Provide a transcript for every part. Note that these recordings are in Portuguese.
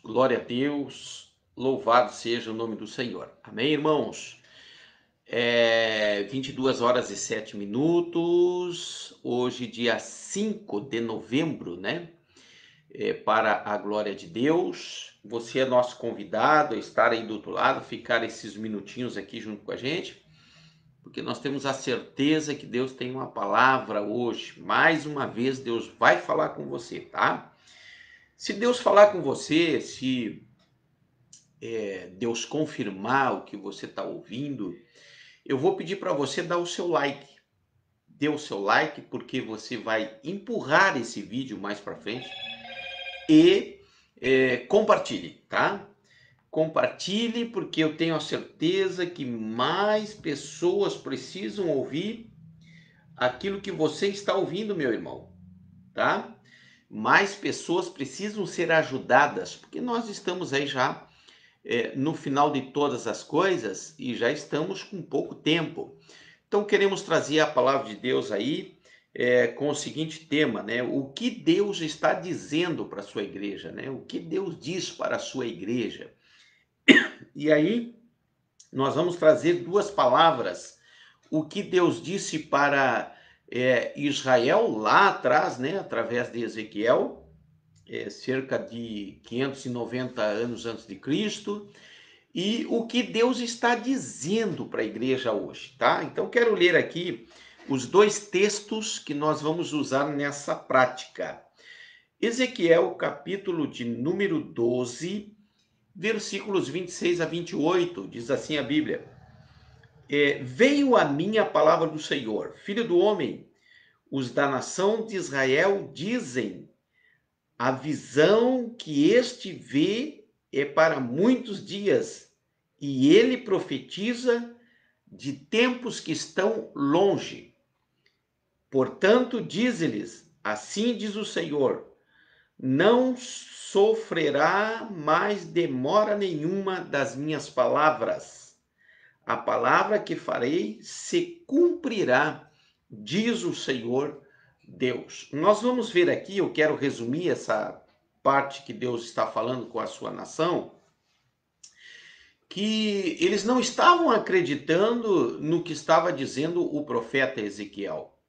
Glória a Deus, louvado seja o nome do Senhor. Amém, irmãos? 22 horas e 7 minutos, hoje dia 5 de novembro, né? Para a glória de Deus. Você é nosso convidado a estar aí do outro lado, ficar esses minutinhos aqui junto com a gente, porque nós temos a certeza que Deus tem uma palavra hoje. Mais uma vez, Deus vai falar com você, tá? Se Deus falar com você, se Deus confirmar o que você está ouvindo, eu vou pedir para você dar o seu like. Dê o seu like porque você vai empurrar esse vídeo mais para frente e compartilhe, tá? Compartilhe porque eu tenho a certeza que mais pessoas precisam ouvir aquilo que você está ouvindo, meu irmão, tá? Mais pessoas precisam ser ajudadas, porque nós estamos aí já no final de todas as coisas e já estamos com pouco tempo. Então queremos trazer a palavra de Deus aí com o seguinte tema, né? O que Deus está dizendo para a sua igreja, né? O que Deus diz para a sua igreja. E aí nós vamos trazer duas palavras. O que Deus disse para Israel lá atrás, né? Através de Ezequiel, cerca de 590 anos antes de Cristo. E o que Deus está dizendo para a igreja hoje, tá? Então quero ler aqui os dois textos que nós vamos usar nessa prática. Ezequiel, capítulo de número 12, versículos 26 a 28, diz assim a Bíblia: Veio a mim a palavra do Senhor, filho do homem, os da nação de Israel dizem, a visão que este vê é para muitos dias, e ele profetiza de tempos que estão longe. Portanto, diz-lhes, assim diz o Senhor, não sofrerá mais demora nenhuma das minhas palavras. A palavra que farei se cumprirá, diz o Senhor Deus. Nós vamos ver aqui, eu quero resumir essa parte que Deus está falando com a sua nação, que eles não estavam acreditando no que estava dizendo o profeta Ezequiel.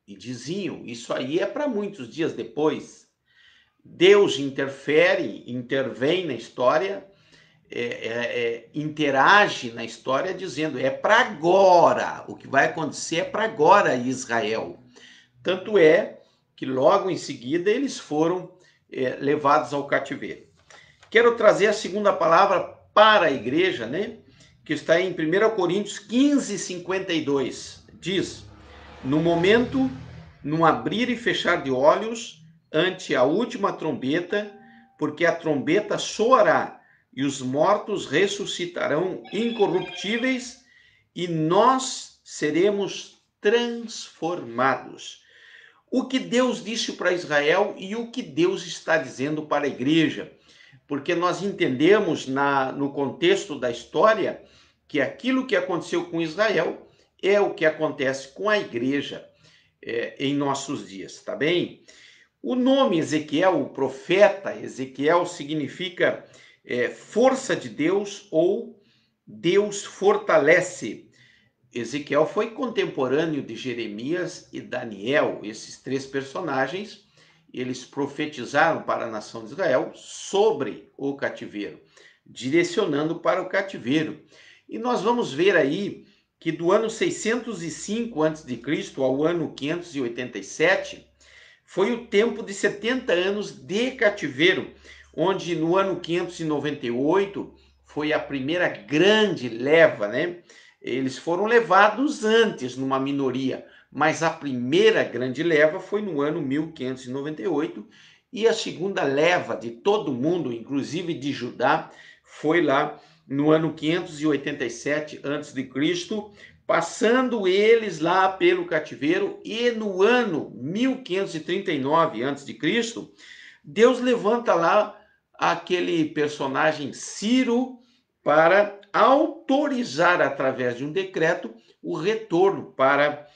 E diziam, isso aí é para muitos dias depois. Deus interfere, intervém na história, interage na história dizendo, é para agora, o que vai acontecer é para agora, Israel. Tanto é que logo em seguida eles foram levados ao cativeiro. Quero trazer a segunda palavra para a igreja, né? Que está em 1 Coríntios 15, 52. Diz, no momento, num abrir e fechar de olhos, ante a última trombeta, porque a trombeta soará e os mortos ressuscitarão incorruptíveis e nós seremos transformados. O que Deus disse para Israel e o que Deus está dizendo para a igreja. Porque nós entendemos no contexto da história que aquilo que aconteceu com Israel é o que acontece com a igreja em nossos dias, tá bem? O nome Ezequiel, o profeta Ezequiel, significa força de Deus ou Deus fortalece. Ezequiel foi contemporâneo de Jeremias e Daniel, esses três personagens. Eles profetizaram para a nação de Israel sobre o cativeiro, direcionando para o cativeiro. E nós vamos ver aí que do ano 605 a.C. ao ano 587, foi o tempo de 70 anos de cativeiro, onde no ano 598 foi a primeira grande leva, né? Eles foram levados antes numa minoria, mas a primeira grande leva foi no ano 1598 e a segunda leva de todo mundo, inclusive de Judá, foi lá no ano 587 a.C., passando eles lá pelo cativeiro, e no ano 1539 a.C., Deus levanta lá aquele personagem Ciro para autorizar através de um decreto o retorno para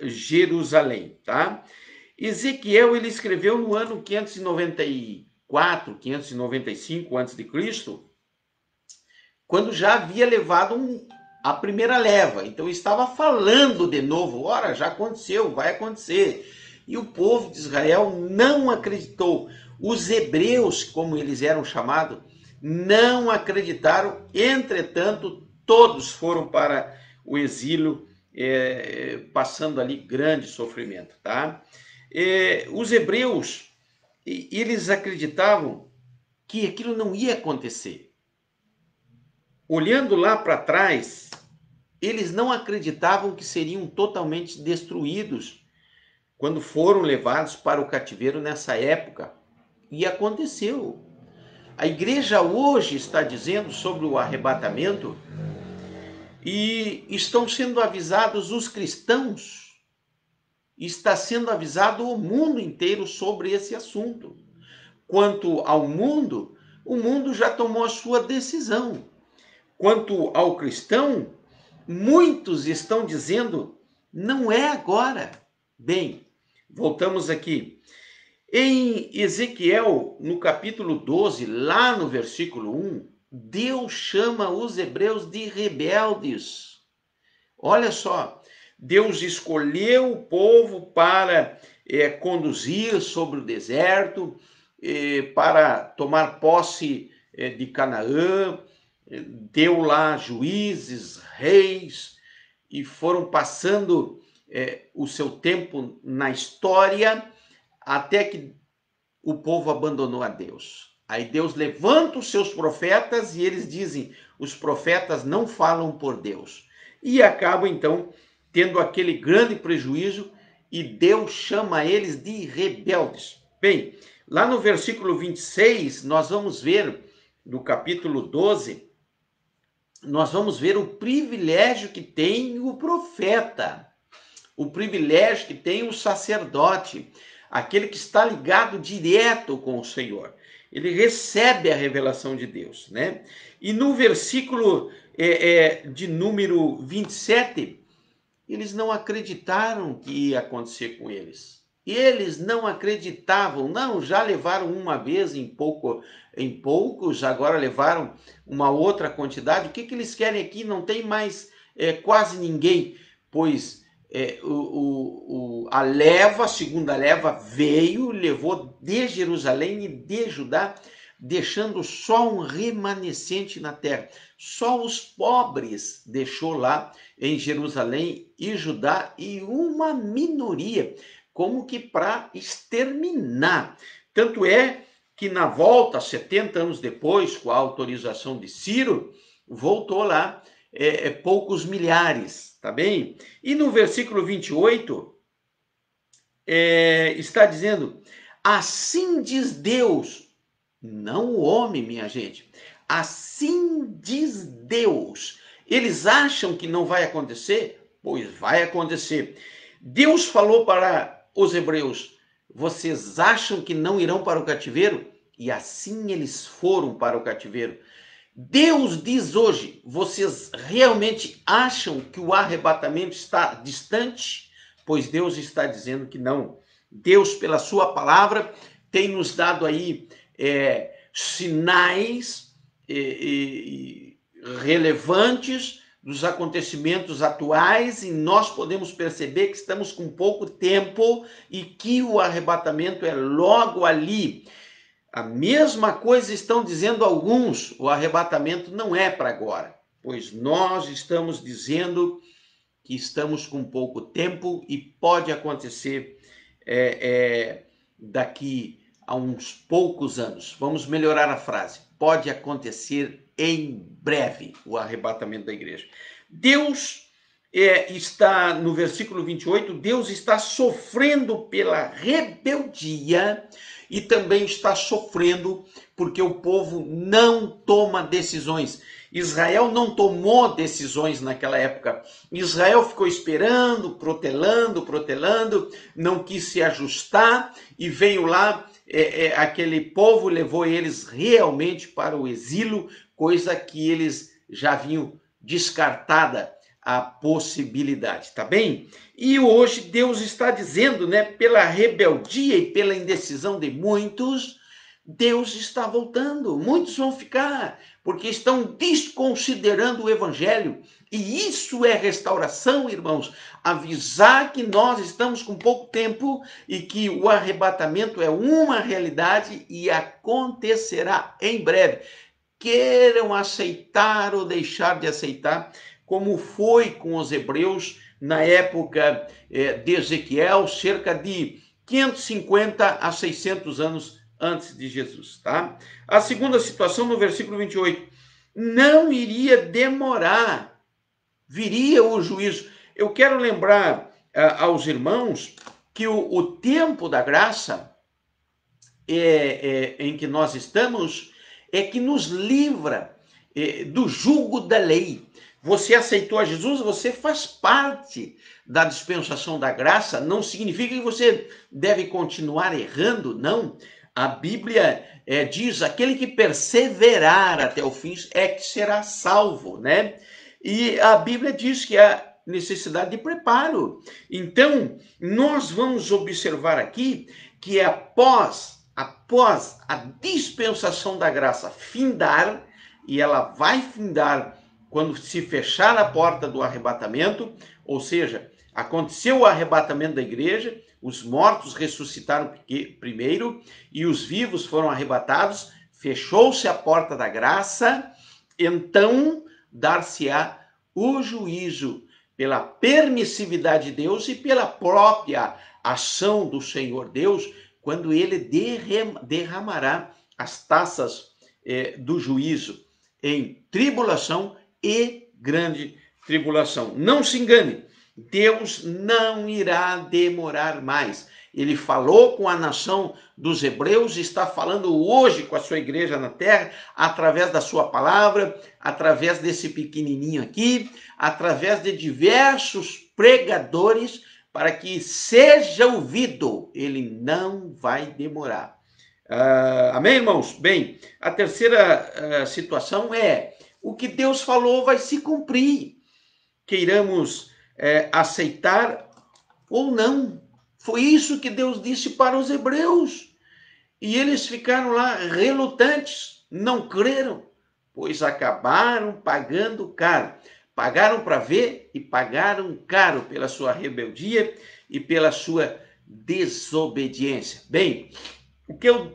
Jerusalém, tá? Ezequiel ele escreveu no ano 594 504, 595 a.C., quando já havia levado a primeira leva. Então estava falando de novo, ora, já aconteceu, vai acontecer. E o povo de Israel não acreditou. Os hebreus, como eles eram chamados, não acreditaram. Entretanto, todos foram para o exílio, passando ali grande sofrimento, tá? Os hebreus, eles acreditavam que aquilo não ia acontecer. Olhando lá para trás, eles não acreditavam que seriam totalmente destruídos quando foram levados para o cativeiro nessa época. E aconteceu. A igreja hoje está dizendo sobre o arrebatamento e estão sendo avisados os cristãos. Está sendo avisado o mundo inteiro sobre esse assunto. Quanto ao mundo, o mundo já tomou a sua decisão. Quanto ao cristão, muitos estão dizendo, não é agora. Bem, voltamos aqui. Em Ezequiel, no capítulo 12, lá no versículo 1, Deus chama os hebreus de rebeldes. Olha só, Deus escolheu o povo para conduzir sobre o deserto, para tomar posse de Canaã, deu lá juízes, reis, e foram passando o seu tempo na história, até que o povo abandonou a Deus. Aí Deus levanta os seus profetas e eles dizem, os profetas não falam por Deus. E acabam então tendo aquele grande prejuízo e Deus chama eles de rebeldes. Bem, lá no versículo 26, nós vamos ver, no capítulo 12, nós vamos ver o privilégio que tem o profeta, o privilégio que tem o sacerdote, aquele que está ligado direto com o Senhor. Ele recebe a revelação de Deus, né? E no versículo de número 27, eles não acreditaram que ia acontecer com eles. Eles não acreditavam, não, já levaram uma vez em poucos, agora levaram uma outra quantidade. O que eles querem aqui? Não tem mais quase ninguém, pois a segunda leva veio, levou de Jerusalém e de Judá, deixando só um remanescente na terra. Só os pobres deixou lá em Jerusalém e Judá e uma minoria, como que para exterminar. Tanto é que na volta, 70 anos depois, com a autorização de Ciro, voltou lá poucos milhares, tá bem? E no versículo 28, está dizendo, assim diz Deus, não o homem, minha gente, assim diz Deus. Eles acham que não vai acontecer? Pois vai acontecer. Deus falou para os hebreus, vocês acham que não irão para o cativeiro? E assim eles foram para o cativeiro. Deus diz hoje, vocês realmente acham que o arrebatamento está distante? Pois Deus está dizendo que não. Deus, pela sua palavra, tem nos dado aí sinais relevantes dos acontecimentos atuais, e nós podemos perceber que estamos com pouco tempo e que o arrebatamento é logo ali. A mesma coisa estão dizendo alguns, o arrebatamento não é para agora, pois nós estamos dizendo que estamos com pouco tempo e pode acontecer daqui a uns poucos anos. Vamos melhorar a frase. Pode acontecer em breve o arrebatamento da igreja. Deus está, no versículo 28, Deus está sofrendo pela rebeldia e também está sofrendo porque o povo não toma decisões. Israel não tomou decisões naquela época. Israel ficou esperando, protelando, não quis se ajustar e veio lá, aquele povo levou eles realmente para o exílio, coisa que eles já haviam descartada a possibilidade, tá bem? E hoje Deus está dizendo, né, pela rebeldia e pela indecisão de muitos, Deus está voltando. Muitos vão ficar, porque estão desconsiderando o evangelho. E isso é restauração, irmãos. Avisar que nós estamos com pouco tempo e que o arrebatamento é uma realidade e acontecerá em breve. Queiram aceitar ou deixar de aceitar, como foi com os hebreus na época de Ezequiel, cerca de 550 a 600 anos antes de Jesus, tá? A segunda situação no versículo 28, não iria demorar, viria o juízo. Eu quero lembrar aos irmãos que o tempo da graça em que nós estamos é que nos livra do jugo da lei. Você aceitou a Jesus, você faz parte da dispensação da graça, não significa que você deve continuar errando, não. A Bíblia diz, aquele que perseverar até o fim é que será salvo, né? E a Bíblia diz que há necessidade de preparo. Então, nós vamos observar aqui que após a dispensação da graça findar, e ela vai findar quando se fechar a porta do arrebatamento, ou seja, aconteceu o arrebatamento da igreja, os mortos ressuscitaram primeiro e os vivos foram arrebatados, fechou-se a porta da graça, então dar-se-á o juízo pela permissividade de Deus e pela própria ação do Senhor Deus, quando ele derramará as taças do juízo em tribulação e grande tribulação. Não se engane, Deus não irá demorar mais. Ele falou com a nação dos hebreus, está falando hoje com a sua igreja na terra, através da sua palavra, através desse pequenininho aqui, através de diversos pregadores, para que seja ouvido. Ele não vai demorar. Amém, irmãos? Bem, a terceira situação é o que Deus falou vai se cumprir. Queiramos aceitar ou não. Foi isso que Deus disse para os hebreus. E eles ficaram lá relutantes, não creram, pois acabaram pagando caro. Pagaram para ver e pagaram caro pela sua rebeldia e pela sua desobediência. Bem,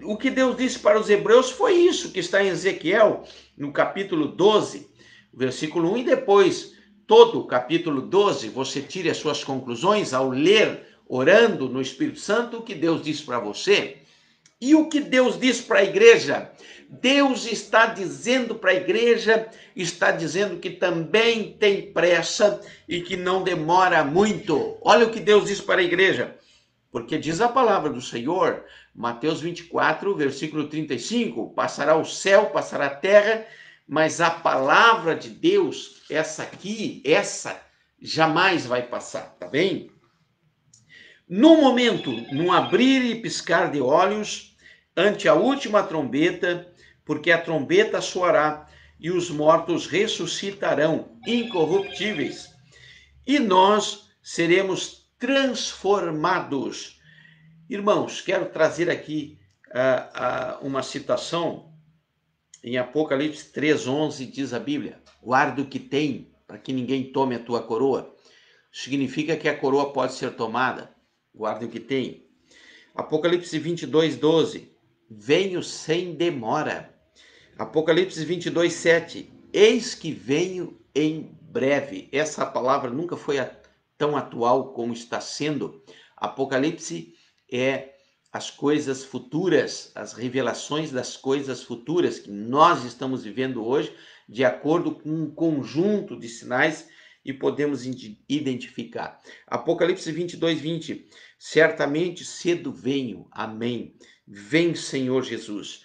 o que Deus disse para os hebreus foi isso que está em Ezequiel, no capítulo 12, versículo 1, e depois todo o capítulo 12, você tire as suas conclusões ao ler, orando no Espírito Santo, o que Deus disse para você. E o que Deus diz para a igreja? Deus está dizendo para a igreja, está dizendo que também tem pressa e que não demora muito. Olha o que Deus diz para a igreja. Porque diz a palavra do Senhor, Mateus 24, versículo 35, passará o céu, passará a terra, mas a palavra de Deus, essa jamais vai passar, tá bem? No momento, num abrir e piscar de olhos, ante a última trombeta, porque a trombeta soará e os mortos ressuscitarão incorruptíveis, e nós seremos transformados. Irmãos, quero trazer aqui uma citação em Apocalipse 3:11, diz a Bíblia: guarda o que tem, para que ninguém tome a tua coroa. Significa que a coroa pode ser tomada. Guarda o que tem. Apocalipse 22:12, venho sem demora. Apocalipse 22:7, eis que venho em breve. Essa palavra nunca foi tão atual como está sendo. Apocalipse é as coisas futuras, as revelações das coisas futuras que nós estamos vivendo hoje, de acordo com um conjunto de sinais, e podemos identificar. Apocalipse 22:20, certamente cedo venho, amém. Vem, Senhor Jesus.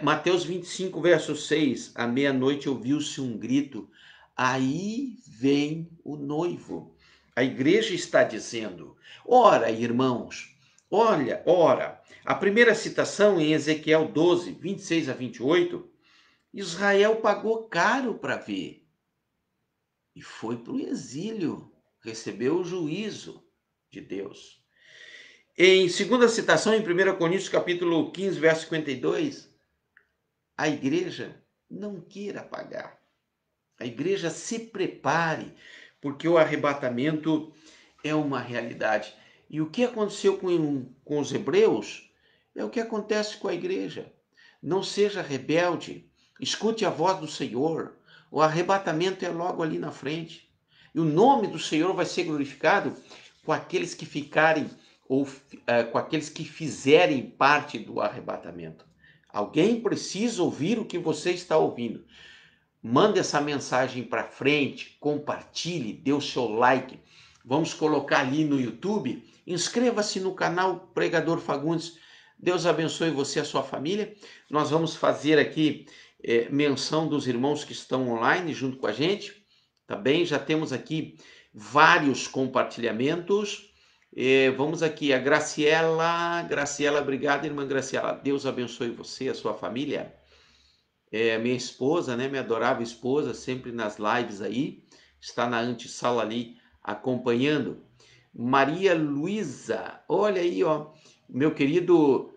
Mateus 25, verso 6, à meia-noite ouviu-se um grito, aí vem o noivo. A igreja está dizendo, ora, irmãos, ora, a primeira citação em Ezequiel 12, 26 a 28, Israel pagou caro para ver e foi para o exílio, recebeu o juízo de Deus. Em segunda citação, em 1 Coríntios capítulo 15, verso 52, a igreja não queira pagar. A igreja se prepare, porque o arrebatamento é uma realidade. E o que aconteceu com os hebreus é o que acontece com a igreja. Não seja rebelde, escute a voz do Senhor. O arrebatamento é logo ali na frente. E o nome do Senhor vai ser glorificado com aqueles que ficarem, ou com aqueles que fizerem parte do arrebatamento. Alguém precisa ouvir o que você está ouvindo. Manda essa mensagem para frente, compartilhe, dê o seu like. Vamos colocar ali no YouTube. Inscreva-se no canal Pregador Fagundes. Deus abençoe você e a sua família. Nós vamos fazer aqui menção dos irmãos que estão online junto com a gente. Tá bem? Já temos aqui vários compartilhamentos. Vamos aqui, a Graciela. Graciela, obrigado, irmã Graciela. Deus abençoe você e a sua família. Minha esposa, né, minha adorável esposa, sempre nas lives aí, está na antessala ali acompanhando. Maria Luísa, olha aí, ó, meu querido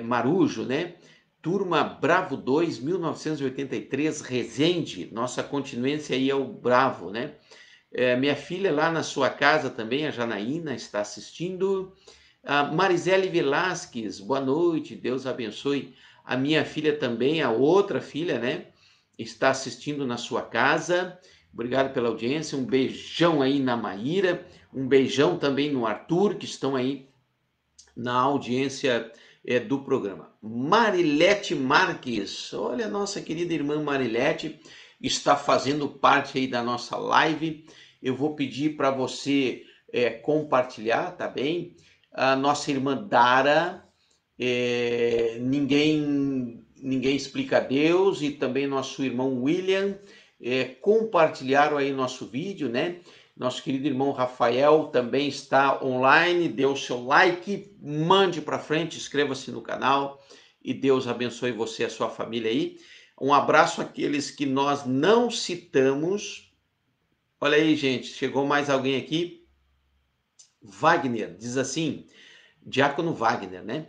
Marujo, né? Turma Bravo 2, 1983, Resende, nossa continência aí é o Bravo, né? Minha filha lá na sua casa também, a Janaína, está assistindo. A Marisele Velasquez, boa noite, Deus abençoe. A minha filha também, a outra filha, né? Está assistindo na sua casa. Obrigado pela audiência. Um beijão aí na Maíra. Um beijão também no Arthur, que estão aí na audiência do programa. Marilete Marques. Olha, nossa querida irmã Marilete está fazendo parte aí da nossa live. Eu vou pedir para você compartilhar, tá bem? A nossa irmã Dara, ninguém explica Deus, e também nosso irmão William compartilharam aí nosso vídeo, né? Nosso querido irmão Rafael também está online. Dê o seu like, mande para frente, inscreva-se no canal e Deus abençoe você e a sua família aí. Um abraço àqueles que nós não citamos. Olha aí, gente, chegou mais alguém aqui. Wagner diz assim, Diácono Wagner, né?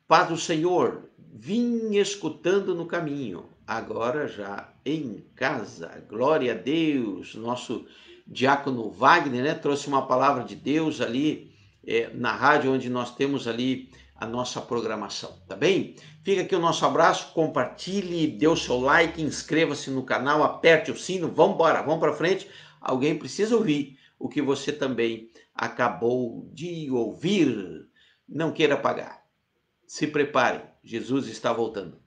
Paz do Senhor, vim escutando no caminho, agora já em casa. Glória a Deus. Nosso Diácono Wagner, né? Trouxe uma palavra de Deus ali na rádio, onde nós temos ali a nossa programação, tá bem? Fica aqui o nosso abraço, compartilhe, dê o seu like, inscreva-se no canal, aperte o sino, vamos embora, vamos para frente. Alguém precisa ouvir o que você também acabou de ouvir. Não queira pagar. Se prepare, Jesus está voltando.